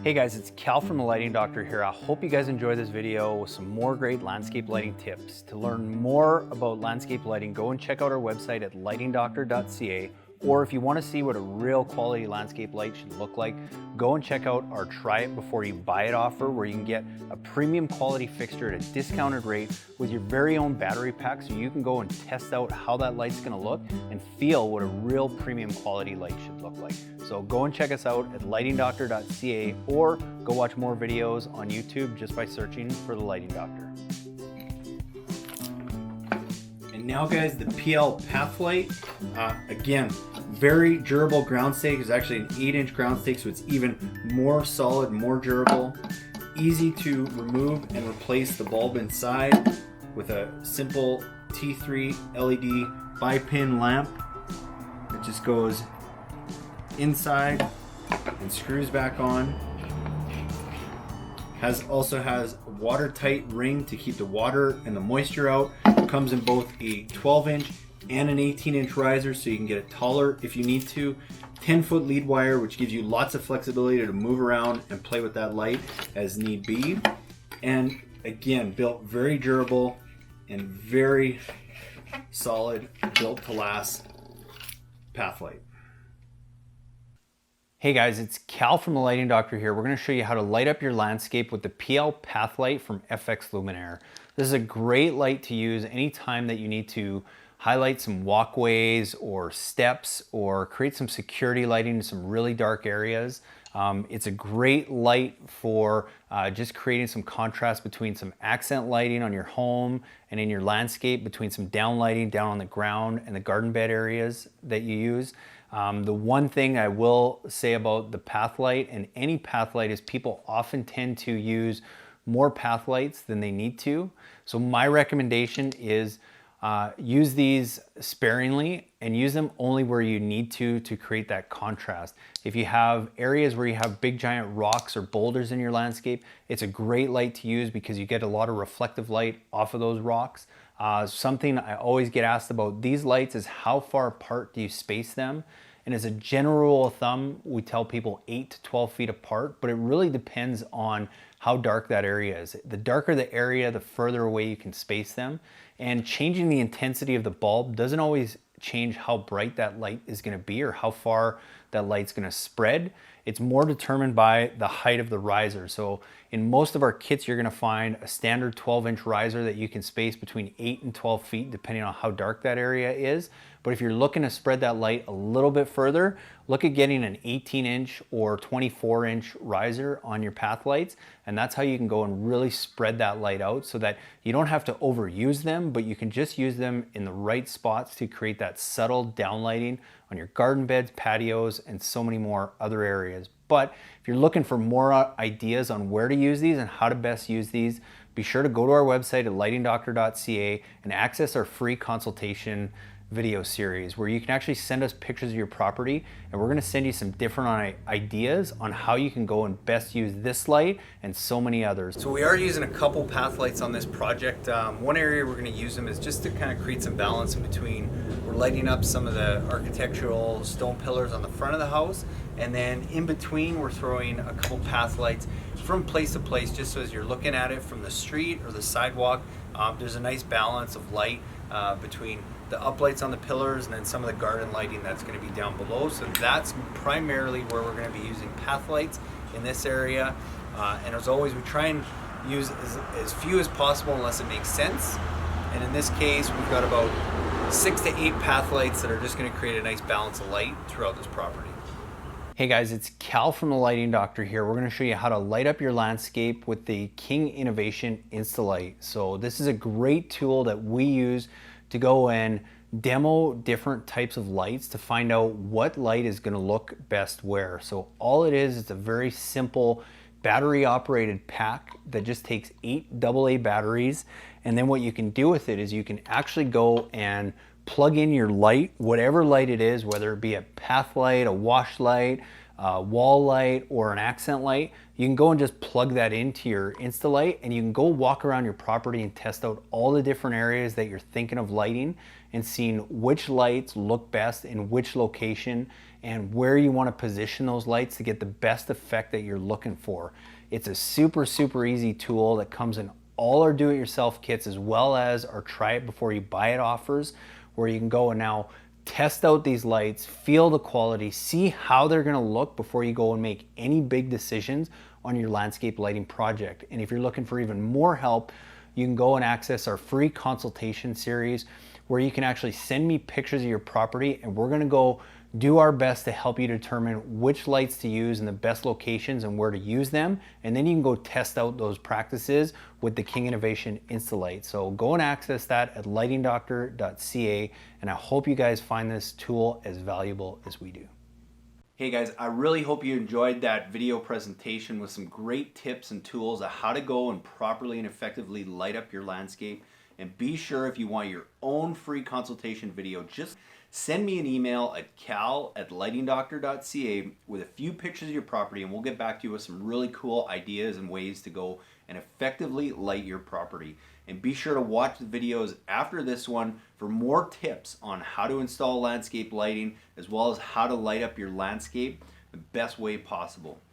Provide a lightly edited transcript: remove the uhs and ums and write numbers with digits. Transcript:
Hey guys, it's Cal from the Lighting Doctor here. I hope you guys enjoy this video with some more great landscape lighting tips. To learn more about landscape lighting, go and check out our website at lightingdoctor.ca. Or if you want to see what a real quality landscape light should look like, go and check out our Try It Before You Buy It offer, where you can get a premium quality fixture at a discounted rate with your very own battery pack, so you can go and test out how that light's going to look and feel what a real premium quality light should look like. So go and check us out at lightingdoctor.ca, or go watch more videos on YouTube just by searching for the Lighting Doctor. And now guys, the PL Pathlight, again, very durable ground stake. It's actually an 8-inch ground stake, so it's even more solid, more durable. Easy to remove and replace the bulb inside with a simple T3 LED bi-pin lamp that just goes inside and screws back on. Also has a watertight ring to keep the water and the moisture out. It comes in both a 12-inch and an 18-inch riser, so you can get it taller if you need to. 10-foot lead wire, which gives you lots of flexibility to move around and play with that light as need be. And again, built very durable and very solid, built to last Pathlight. Hey guys, it's Cal from the Lighting Doctor here. We're going to show you how to light up your landscape with the PL Pathlight from FX Luminaire. This is a great light to use anytime that you need to highlight some walkways or steps, or create some security lighting in some really dark areas. It's a great light for just creating some contrast between some accent lighting on your home and in your landscape, between some down lighting down on the ground and the garden bed areas that you use. The one thing I will say about the Pathlight and any Pathlight is people often tend to use more Pathlights than they need to. So my recommendation is use these sparingly and use them only where you need to create that contrast. If you have areas where you have big giant rocks or boulders in your landscape, it's a great light to use because you get a lot of reflective light off of those rocks. Something I always get asked about these lights is how far apart do you space them? And as a general rule of thumb, we tell people 8 to 12 feet apart, but it really depends on how dark that area is. The darker the area, the further away you can space them. And changing the intensity of the bulb doesn't always change how bright that light is going to be or how far that light's going to spread. It's more determined by the height of the riser. So in most of our kits, you're going to find a standard 12-inch riser that you can space between 8 and 12 feet, depending on how dark that area is. But if you're looking to spread that light a little bit further, look at getting an 18-inch or 24-inch riser on your Pathlights, and that's how you can go and really spread that light out so that you don't have to overuse them, but you can just use them in the right spots to create that subtle downlighting on your garden beds, patios, and so many more other areas. But if you're looking for more ideas on where to use these and how to best use these, be sure to go to our website at lightingdoctor.ca and access our free consultation video series where you can actually send us pictures of your property, and we're going to send you some different ideas on how you can go and best use this light and so many others. So we are using a couple Pathlights on this project. One area we're going to use them is just to kind of create some balance in between. We're lighting up some of the architectural stone pillars on the front of the house, and then in between we're throwing a couple Pathlights from place to place, just so as you're looking at it from the street or the sidewalk, there's a nice balance of light between the uplights on the pillars and then some of the garden lighting that's going to be down below. So that's primarily where we're going to be using Pathlights in this area. And as always, we try and use as few as possible unless it makes sense. And in this case, we've got about 6 to 8 Pathlights that are just going to create a nice balance of light throughout this property. Hey guys, it's Cal from the Lighting Doctor here. We're going to show you how to light up your landscape with the King Innovation Installite. So this is a great tool that we use to go and demo different types of lights to find out what light is going to look best where. So all it is, it's a very simple battery operated pack that just takes 8 AA batteries, and then what you can do with it is you can actually go and plug in your light, whatever light it is, whether it be a Pathlight, a wash light, a wall light, or an accent light. You can go and just plug that into your Installite, and you can go walk around your property and test out all the different areas that you're thinking of lighting and seeing which lights look best in which location and where you want to position those lights to get the best effect that you're looking for. It's a super easy tool that comes in all our do-it-yourself kits, as well as our try it before you buy it offers, where you can go and now test out these lights, feel the quality, see how they're gonna look before you go and make any big decisions on your landscape lighting project. And if you're looking for even more help, you can go and access our free consultation series, where you can actually send me pictures of your property, and we're gonna go do our best to help you determine which lights to use in the best locations and where to use them. And then you can go test out those practices with the King Innovation Installite. So go and access that at lightingdoctor.ca, and I hope you guys find this tool as valuable as we do. Hey guys, I really hope you enjoyed that video presentation with some great tips and tools of how to go and properly and effectively light up your landscape. And be sure, if you want your own free consultation video, just send me an email at cal@lightingdoctor.ca with a few pictures of your property, and we'll get back to you with some really cool ideas and ways to go and effectively light your property. And be sure to watch the videos after this one for more tips on how to install landscape lighting, as well as how to light up your landscape the best way possible.